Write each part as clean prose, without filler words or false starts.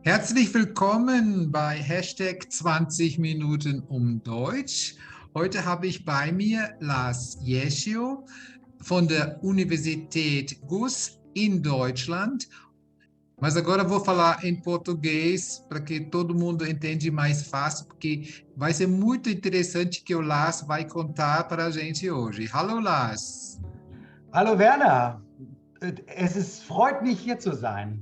Herzlich willkommen bei Hashtag 20 Minuten um Deutsch. Heute habe ich bei mir Lars Jeschio von der Universität GUS in Deutschland. Mas agora vou falar em português para que todo mundo entenda mais fácil, porque vai ser muito interessante que o Lars vai contar para a gente hoje. Hallo Lars. Hallo Werner, freut mich hier zu sein.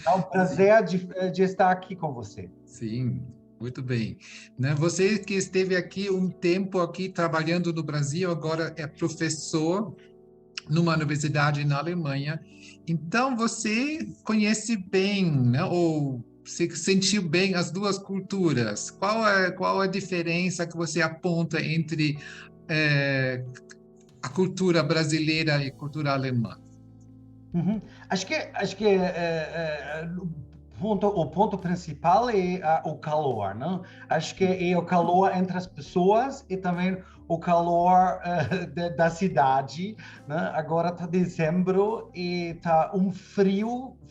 É um Sim. prazer de estar aqui com você. Sim, muito bem. Né? Você que esteve aqui um tempo aqui trabalhando no Brasil, agora é professor numa universidade na Alemanha. Então você conhece bem, né? Ou se sentiu bem as duas culturas. Qual a diferença que você aponta entre a cultura brasileira e a cultura alemã? Uhum. Acho que o ponto principal é o calor, não? Acho que é o calor entre as pessoas e também o calor da cidade, né? Agora está dezembro e está um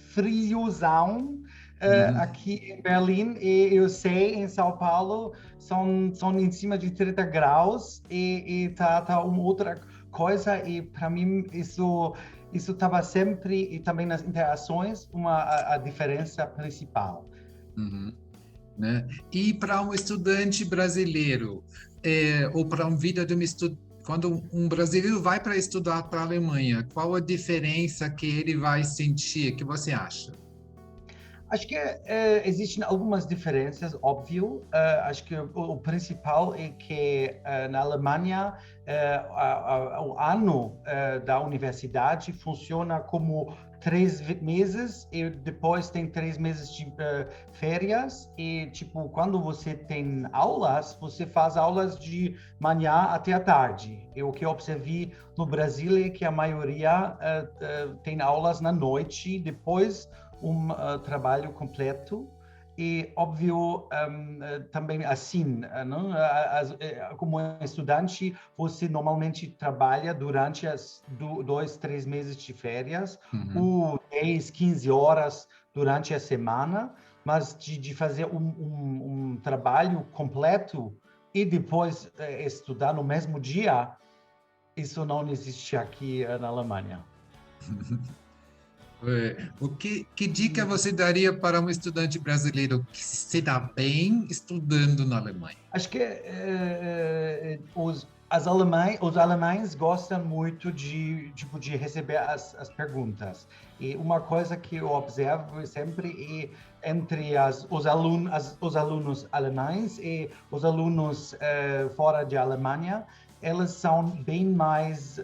friozão Uhum. aqui em Berlim e eu sei em São Paulo são em cima de 30 graus e tá uma outra coisa e para mim isso estava sempre, e também nas interações, a diferença principal. Uhum. Né? E para um estudante brasileiro, ou para uma vida de um estudante, quando um brasileiro vai para estudar para a Alemanha, qual a diferença que ele vai sentir? O que você acha? Acho que existem algumas diferenças, óbvio. Acho que o principal é que na Alemanha o ano da universidade funciona como 3 meses e depois tem 3 meses de férias e tipo quando você tem aulas você faz aulas de manhã até a tarde. E o que eu observei no Brasil é que a maioria tem aulas na noite depois trabalho completo e óbvio também assim, não? Como estudante você normalmente trabalha durante as 2, 3 meses de férias, Uhum. ou 10, 15 horas durante a semana, mas de fazer um trabalho completo e depois estudar no mesmo dia, isso não existe aqui na Alemanha. Que dica você daria para um estudante brasileiro que se dá bem estudando na Alemanha? Acho que os alemães gostam muito de receber as perguntas. E uma coisa que eu observo sempre é entre os alunos alemães e os alunos fora de Alemanha, eles são bem mais,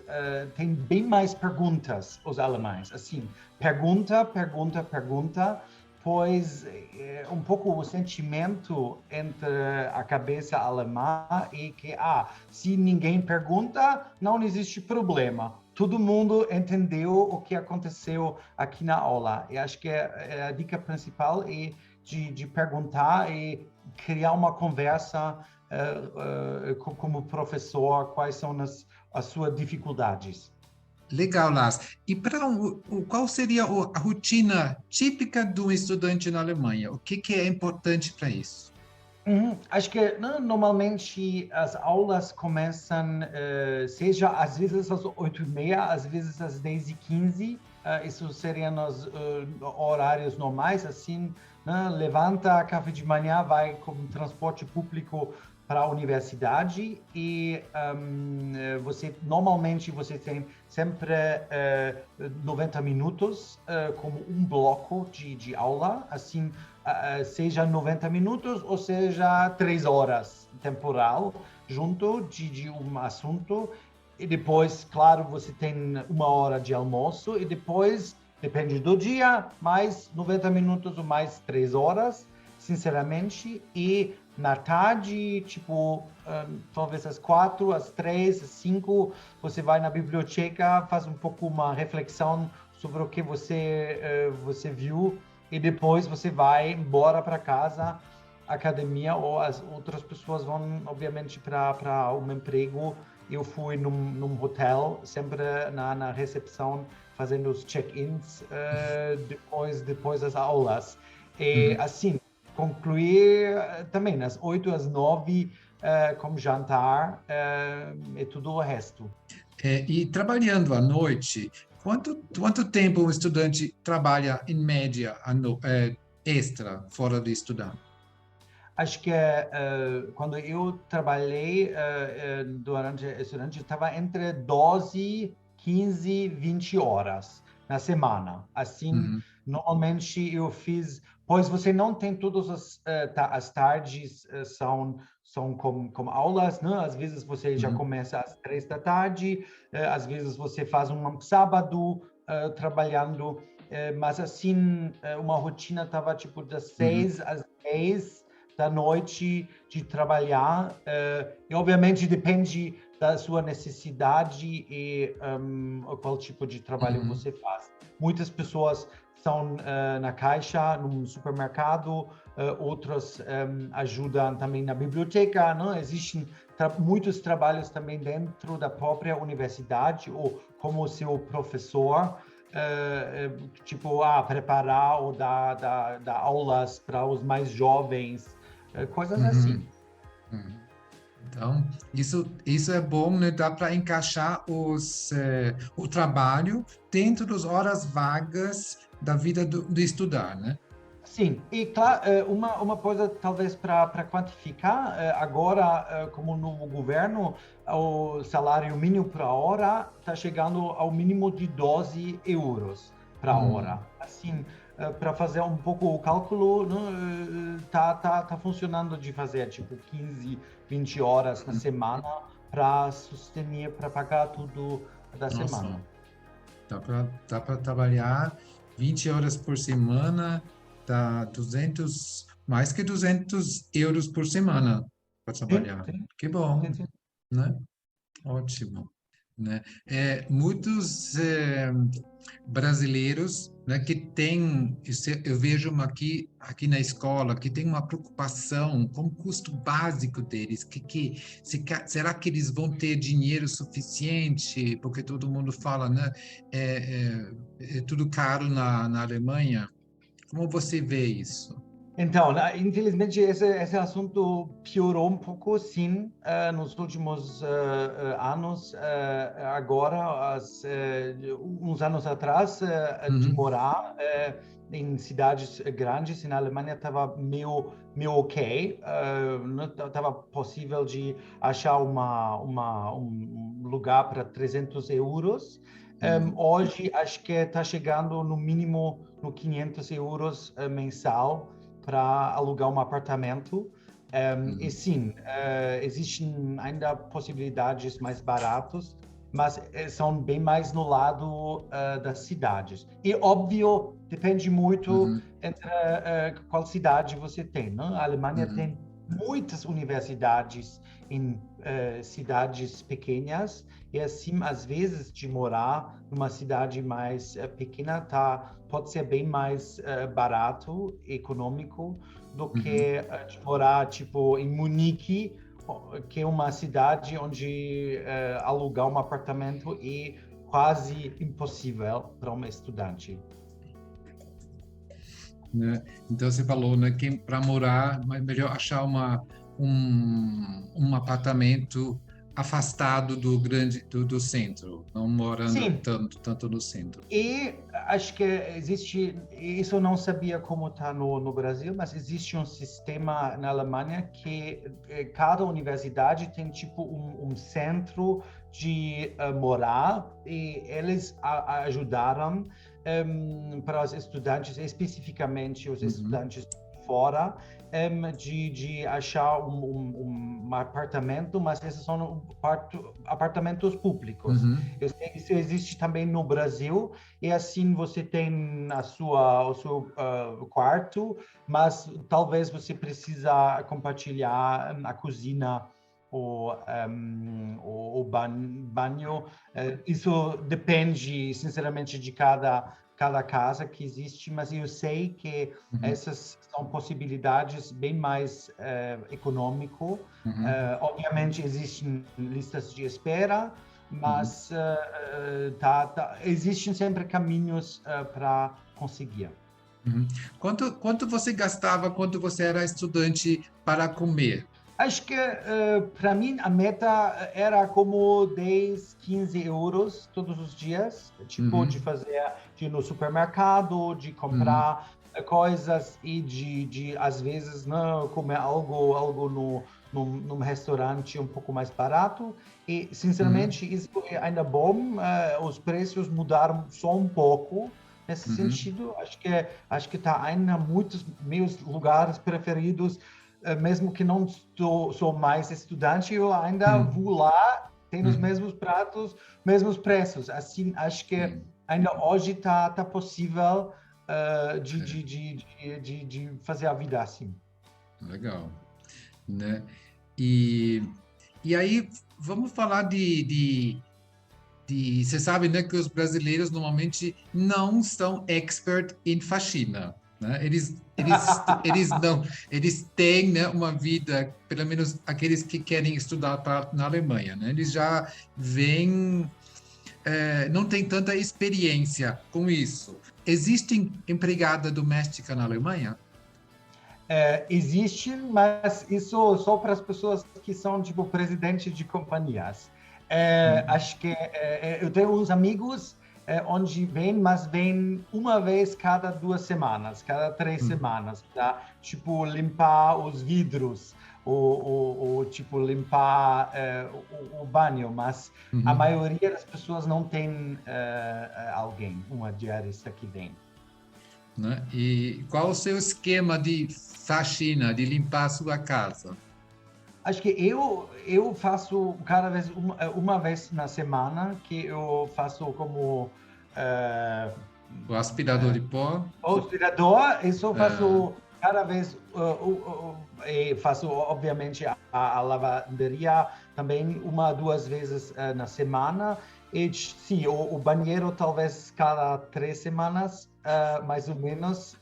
têm bem mais perguntas, os alemães. Assim, pergunta, pergunta, pergunta, pois um pouco o sentimento entre a cabeça alemã e que, se ninguém pergunta, não existe problema. Todo mundo entendeu o que aconteceu aqui na aula. E acho que a dica principal é de perguntar e criar uma conversa como professor, quais são as suas dificuldades. Legal, Lars. E qual seria a rotina típica de um estudante na Alemanha? O que é importante para isso? Acho que normalmente as aulas começam, seja às vezes às 8h30, às vezes às 10h15. Isso seriam os horários normais, assim, né? Levanta café de manhã, vai com transporte público para a universidade e normalmente você tem sempre 90 minutos como um bloco de aula, assim, seja 90 minutos ou seja 3 horas temporal junto de um assunto e depois, claro, você tem 1 hora de almoço e depois, depende do dia, mais 90 minutos ou mais 3 horas, sinceramente, e na tarde, tipo, talvez às 4, às 3, às 5, você vai na biblioteca, faz um pouco uma reflexão sobre o que você viu e depois você vai embora para casa, academia ou as outras pessoas vão, obviamente, para um emprego. Eu fui num hotel, sempre na recepção, fazendo os check-ins depois das aulas. E, assim, concluir também nas 8 às 9 com jantar e tudo o resto. E trabalhando à noite, quanto tempo um estudante trabalha em média extra, fora de estudar? Acho que quando eu trabalhei durante estudante, estava entre 12, 15, 20 horas na semana. Assim, Uhum, normalmente eu fiz, pois você não tem todas as tardes são com aulas, né? Às vezes você já uhum, começa às 3 da tarde, às vezes você faz um sábado trabalhando, mas assim, uma rotina estava tipo das uhum, 6 às 10 da noite de trabalhar, e obviamente depende da sua necessidade e qual tipo de trabalho uhum, você faz. Muitas pessoas são na caixa, no supermercado, outras ajudam também na biblioteca, não? Existem muitos trabalhos também dentro da própria universidade ou como seu professor, tipo, preparar ou dar aulas para os mais jovens, coisas uhum, assim. uhum. Então, isso é bom, né? Dá para encaixar o trabalho dentro das horas vagas da vida do estudar, né? Sim, e claro, uma coisa talvez para quantificar, agora, como novo governo, o salário mínimo para hora está chegando ao mínimo de 12 euros para hora. Hum, Assim, para fazer um pouco o cálculo, né, tá funcionando de fazer tipo 15, 20 horas na uhum. semana para sustentar, para pagar tudo da Nossa, semana. dá para trabalhar 20 horas por semana, dá 200, mais que 200 euros por semana para Sim, trabalhar. sim, Que bom, sim, sim. né? Ótimo, né? Muitos brasileiros, né, que têm, eu vejo aqui na escola, que tem uma preocupação com o custo básico deles, será que eles vão ter dinheiro suficiente? Porque todo mundo fala, né, é tudo caro na Alemanha. Como você vê isso? Então, infelizmente, esse assunto piorou um pouco, sim, nos últimos anos. Agora, uns anos atrás, de Uhum, morar em cidades grandes na Alemanha estava meio ok. Não estava possível de achar um lugar para 300 euros. uhum, Hoje, acho que está chegando no mínimo no 500 euros mensal para alugar um apartamento. E uhum, sim, existem ainda possibilidades mais baratas, mas são bem mais no lado das cidades. E, óbvio, depende muito uhum, entre qual cidade você tem. Né? A Alemanha uhum, tem muitas universidades em cidades pequenas, e assim, às vezes, de morar numa cidade mais pequena, pode ser bem mais barato, econômico, do uhum. que de morar, tipo, em Munique, que é uma cidade onde alugar um apartamento é quase impossível para um estudante. Né? Então você falou, né, que para morar é melhor achar um apartamento afastado do centro, não morando Sim, tanto no centro. e acho que existe, isso eu não sabia como está no Brasil, mas existe um sistema na Alemanha que cada universidade tem tipo um centro de morar, e eles ajudaram para os estudantes, especificamente os Uhum, estudantes fora, de achar um apartamento, mas esses são apartamentos públicos. uhum, Eu sei que isso existe também no Brasil, e assim você tem o seu quarto, mas talvez você precisa compartilhar a cozinha ou o banho. Isso depende, sinceramente, de cada casa que existe, mas eu sei que uhum, essas são possibilidades bem mais econômico. uhum. Obviamente existem listas de espera, Uhum. mas existem sempre caminhos para conseguir. Uhum. Quanto você gastava quando você era estudante para comer? Acho que, para mim, a meta era como 10, 15 euros todos os dias, tipo, Uhum, de ir no supermercado, de uhum, comprar coisas e às vezes, não, comer algo num restaurante um pouco mais barato. E, uhum, sinceramente, isso é ainda bom. Os preços mudaram só um pouco nesse uhum, sentido. Acho que está ainda muitos meus lugares preferidos, mesmo que não sou mais estudante, eu ainda uhum. vou lá, tem os Uhum. mesmos pratos, mesmos preços. Assim, acho que Sim, ainda hoje tá possível é, de fazer a vida assim. legal, né? E, e aí, vamos falar você sabe, né, que os brasileiros normalmente não são expert em faxina, né? Eles têm, né, uma vida, pelo menos aqueles que querem estudar na Alemanha, né? Eles já vêm, não tem tanta experiência com isso. Existe empregada doméstica na Alemanha? Existe, mas isso só para as pessoas que são tipo presidente de companhias. Uhum, Acho que eu tenho uns amigos onde vem, mas vem uma vez cada 2 semanas, cada 3 semanas, tá? Tipo limpar os vidros, ou tipo limpar o banho, mas a uhum. maioria das pessoas não tem alguém, uma diarista que vem. Né? E qual o seu esquema de faxina, de limpar a sua casa? Acho que eu faço cada vez uma vez na semana que eu faço como eh, O aspirador de pó? aspirador. Isso eu Ah, faço cada vez. E faço obviamente a lavanderia também uma, 2 vezes na semana. E sim, o banheiro talvez cada 3 semanas, mais ou menos.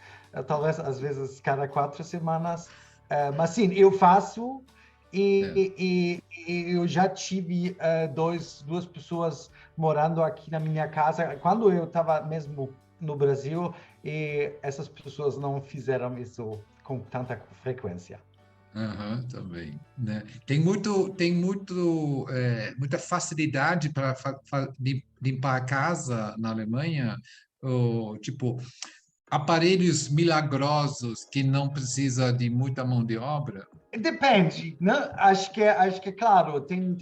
Talvez às vezes cada 4 semanas. Mas sim, eu faço. é. E eu já tive duas pessoas morando aqui na minha casa quando eu estava mesmo no Brasil, e essas pessoas não fizeram isso com tanta frequência. Aham, também, né? Muita facilidade para limpar a casa na Alemanha, ou, tipo, aparelhos milagrosos que não precisa de muita mão de obra. Depende, né? Acho que claro, tem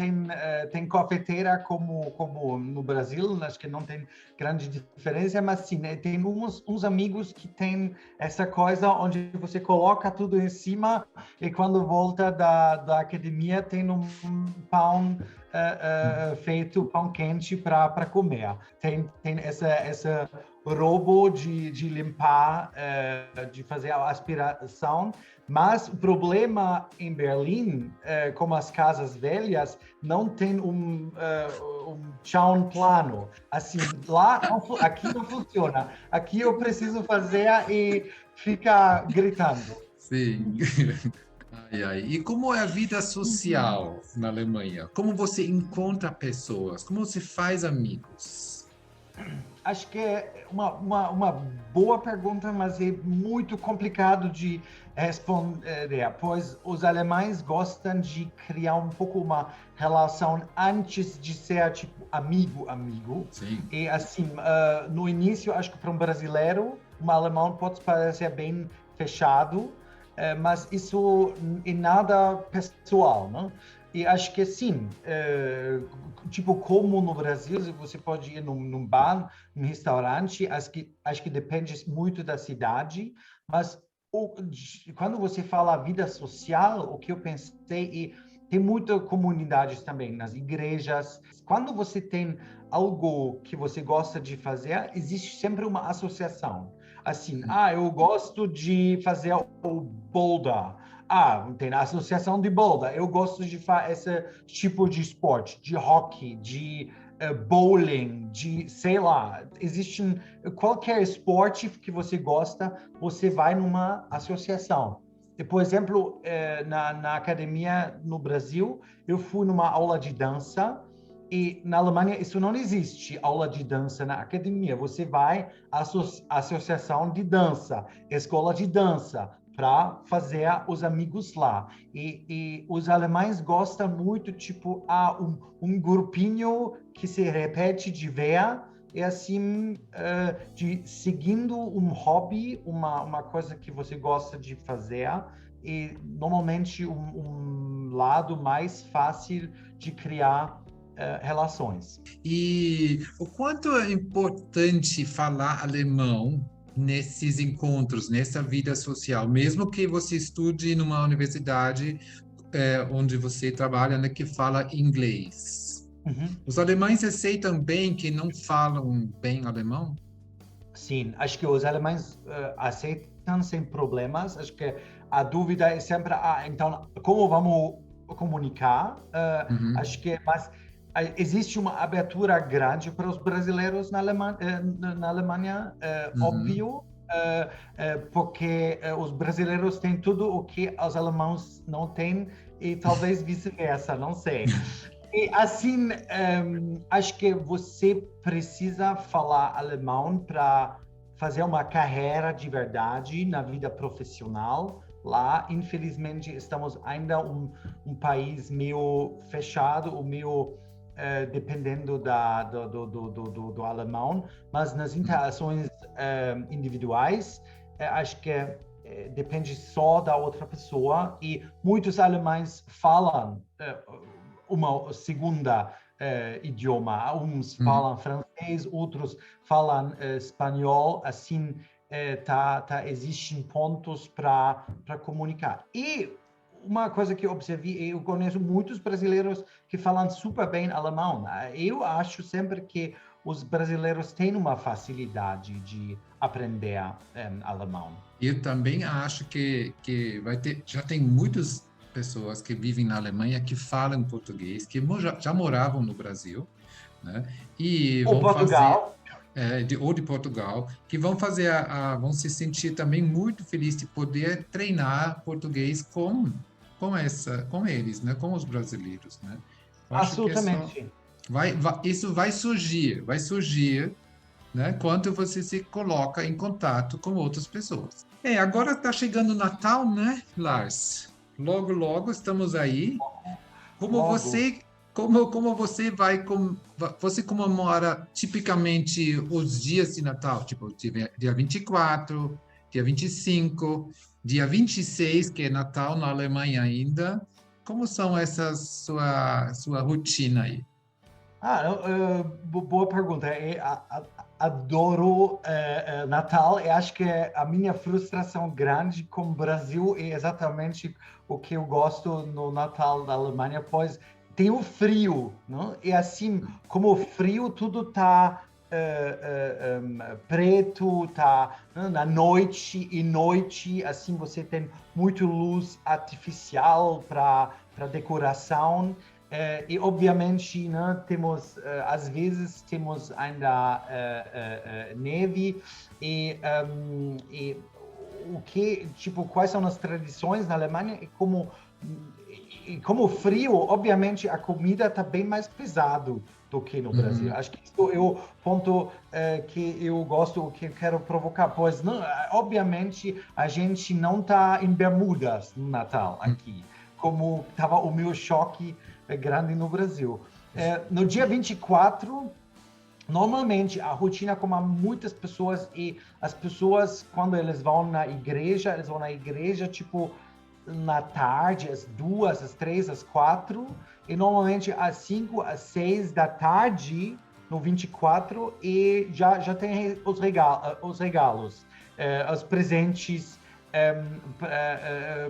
cafeteira como no Brasil, acho que não tem grande diferença, mas sim, né, tem uns amigos que têm essa coisa onde você coloca tudo em cima e quando volta da academia tem um pão feito, pão quente para comer. Tem essa robô de limpar, de fazer a aspiração. Mas o problema em Berlim, como as casas velhas, não tem um chão plano. Assim, aqui não funciona. Aqui eu preciso fazer e ficar gritando. Sim. Ai, ai. E como é a vida social na Alemanha? Como você encontra pessoas? Como você faz amigos? Acho que é uma boa pergunta, mas é muito complicado de responder, pois os alemães gostam de criar um pouco uma relação antes de ser tipo amigo. Sim. E assim, no início, acho que para um brasileiro, um alemão pode parecer bem fechado, mas isso é nada pessoal, né? E acho que sim, tipo como no Brasil, você pode ir num bar, num restaurante, acho que depende muito da cidade, mas quando você fala vida social, o que eu pensei é tem muitas comunidades também nas igrejas. Quando você tem algo que você gosta de fazer, existe sempre uma associação. Assim, eu gosto de fazer o boulder. Tem a associação de boulder. Eu gosto de fazer esse tipo de esporte, de hockey, de bowling, de, sei lá, existe qualquer esporte que você gosta, você vai numa associação. E, por exemplo, na academia no Brasil, eu fui numa aula de dança E na Alemanha isso não existe, aula de dança na academia. Você vai à associação de dança, escola de dança, para fazer os amigos lá. E os alemães gostam muito, tipo, um grupinho que se repete de ver, e assim, de seguindo um hobby, uma coisa que você gosta de fazer, e normalmente um lado mais fácil de criar relações. E o quanto é importante falar alemão nesses encontros, nessa vida social, mesmo que você estude numa universidade onde você trabalha, né, que fala inglês. Uhum. Os alemães aceitam bem que não falam bem alemão? Sim, acho que os alemães aceitam sem problemas. Acho que a dúvida é sempre, então, como vamos comunicar? Uhum, Acho que, mas existe uma abertura grande para os brasileiros na Alemanha, uhum. óbvio, porque os brasileiros têm tudo o que os alemães não têm e talvez vice-versa, não sei. E assim, acho que você precisa falar alemão para fazer uma carreira de verdade na vida profissional. Lá, infelizmente, estamos ainda país meio fechado, ou meio dependendo do alemão, mas nas interações individuais, acho que depende só da outra pessoa e muitos alemães falam uma segunda idioma. Uns Uhum. falam francês, outros falam espanhol. Assim, existem pontos para comunicar. E uma coisa que eu observei, eu conheço muitos brasileiros que falam super bem alemão. Eu acho sempre que os brasileiros têm uma facilidade de aprender alemão. Eu também acho que vai ter, já tem muitas pessoas que vivem na Alemanha que falam português, que já moravam no Brasil, né? E O vão fazer Portugal, ou de Portugal, que vão fazer vão se sentir também muito felizes de poder treinar português com eles, né? Com os brasileiros, né? Eu acho que é só absolutamente. isso vai surgir, né? Quando você se coloca em contato com outras pessoas. Agora está chegando o Natal, né, Lars? Logo, logo estamos aí. Como Logo. você, como você você comemora tipicamente os dias de Natal? Tipo, dia 24, dia 25, dia 26, que é Natal na Alemanha ainda. Como são sua rotina aí? Boa pergunta. Adoro Natal e acho que a minha frustração grande com o Brasil é exatamente o que eu gosto no Natal da Alemanha, pois tem o frio, não? E assim, como o frio, tudo tá preto, tá na noite e noite, assim você tem muito luz artificial para decoração. E obviamente, né, temos às vezes temos ainda neve e o que tipo quais são as tradições na Alemanha e como frio, obviamente a comida está bem mais pesado do que no Brasil. Uhum. Acho que isso é o ponto que eu gosto, o que eu quero provocar, pois não, obviamente a gente não está em bermudas no Natal aqui, como estava o meu choque grande no Brasil. No dia 24, normalmente a rotina como há muitas pessoas e as pessoas quando eles vão na igreja, eles vão na igreja tipo na tarde, às 2, às 3, às 4 e normalmente às 5, às 6 da tarde no 24 e já tem os regalos, os presentes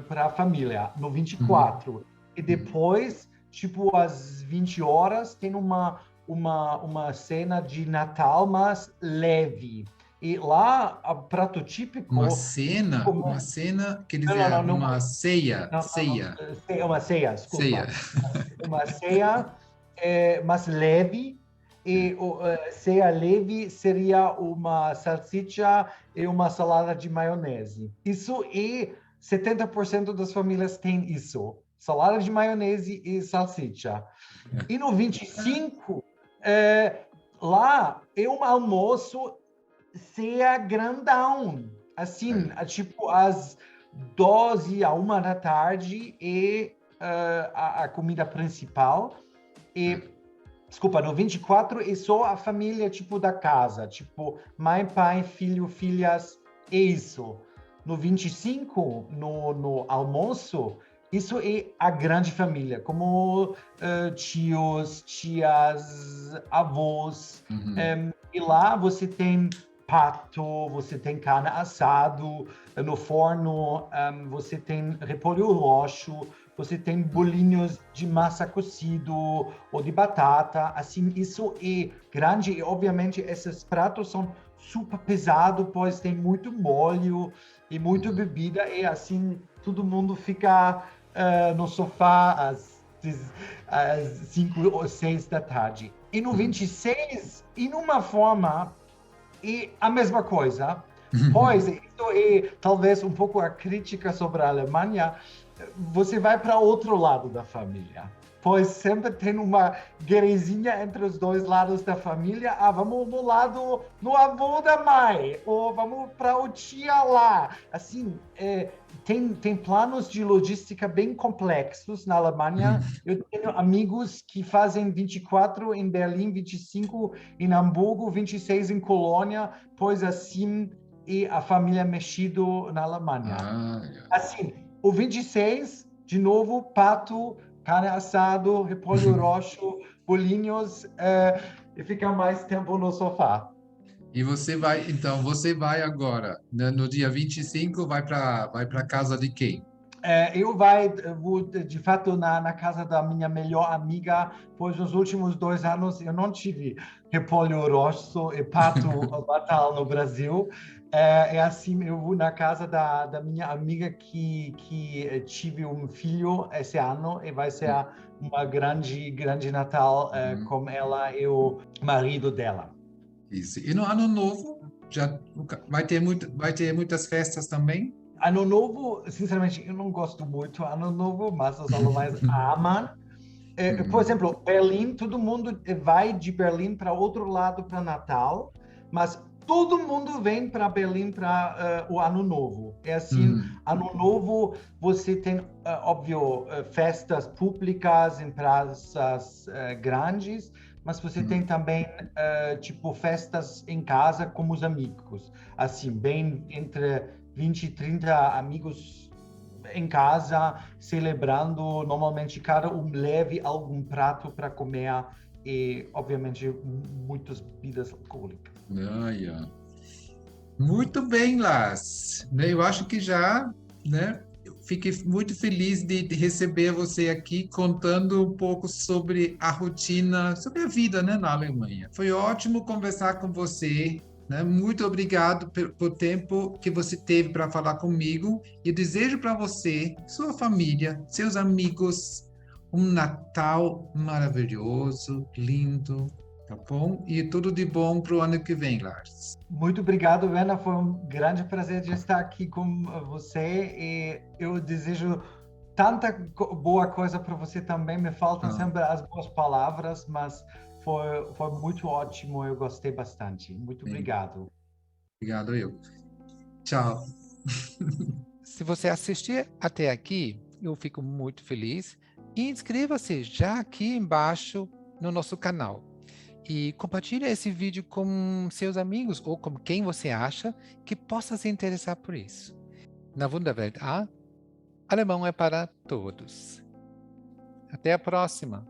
para a família no Uhum. 24. E depois, tipo, às 20 horas, tem uma cena de Natal, mas leve. E lá, o prato típico, Uma como... cena, quer Não, dizer, não, não, uma ceia, não, não, ceia, é uma ceia, ceia. desculpa. Uma ceia mais leve, e ceia leve seria uma salsicha e uma salada de maionese. Isso e 70% das famílias têm isso. salada de maionese e salsicha. E no 25, lá é um almoço ceia grandão. Assim, tipo às 12 a 1 da tarde e a comida principal. E, desculpa, no 24 é só a família, tipo, da casa. Tipo, mãe, pai, filho, filhas, é isso. No 25, no almoço, isso é a grande família, como tios, tias, avós. E lá você tem pato, você tem carne assado no forno, você tem repolho roxo, você tem bolinhos de massa cocido ou de batata. Assim, isso é grande e, obviamente, esses pratos são super pesados, pois tem muito molho e muita bebida e, assim, todo mundo fica no sofá às 5 ou 6 da tarde. E no 26, em uma forma, é a mesma coisa, pois isso é talvez um pouco a crítica sobre a Alemanha. Você vai para outro lado da família, pois sempre tem uma guerrezinha entre os dois lados da família. Vamos no lado no avô da mãe, ou vamos para o tia lá. Assim, tem planos de logística bem complexos na Alemanha. Eu tenho amigos que fazem 24 em Berlim, 25 em Hamburgo, 26 em Colônia, pois assim é a família mexido na Alemanha. Assim, o 26, de novo, pato, carne assado, repolho roxo, bolinhos, e ficar mais tempo no sofá. E você vai agora, né, no dia 25, vai para casa de quem? Eu vou, de fato, na casa da minha melhor amiga, pois nos últimos 2 anos eu não tive repolho roxo e pato natal no Brasil. Assim, eu vou na casa da minha amiga que tive um filho esse ano e vai ser uma grande Natal com ela e o marido dela. Isso. E no ano novo, já vai ter muitas festas também? Ano Novo, sinceramente, eu não gosto muito do Ano Novo, mas os alemães amam. Por exemplo, Berlim, todo mundo vai de Berlim para outro lado para Natal, mas todo mundo vem para Berlim para o Ano Novo. É assim, Ano Novo você tem, óbvio, festas públicas em praças grandes, mas você tem também, tipo, festas em casa com os amigos. Assim, bem entre 20 e 30 amigos em casa, celebrando. Normalmente, cada um leve algum prato para comer e, obviamente, muitas bebidas alcoólicas. Muito bem, Lars. Né, eu acho que já, né? Eu fiquei muito feliz de receber você aqui contando um pouco sobre a rotina, sobre a vida, né, na Alemanha. Foi ótimo conversar com você. Né? Muito obrigado pelo tempo que você teve para falar comigo. E desejo para você, sua família, seus amigos, um Natal maravilhoso, lindo, tá bom? E tudo de bom para o ano que vem, Lars. Muito obrigado, Werner. Foi um grande prazer de estar aqui com você e eu desejo tanta boa coisa para você também. Me faltam sempre as boas palavras, mas foi muito ótimo. Eu gostei bastante. Muito obrigado. Obrigado eu. Tchau. Se você assistir até aqui, eu fico muito feliz. E inscreva-se já aqui embaixo no nosso canal. E compartilhe esse vídeo com seus amigos ou com quem você acha que possa se interessar por isso. Na Wunderwelt A, alemão é para todos. Até a próxima!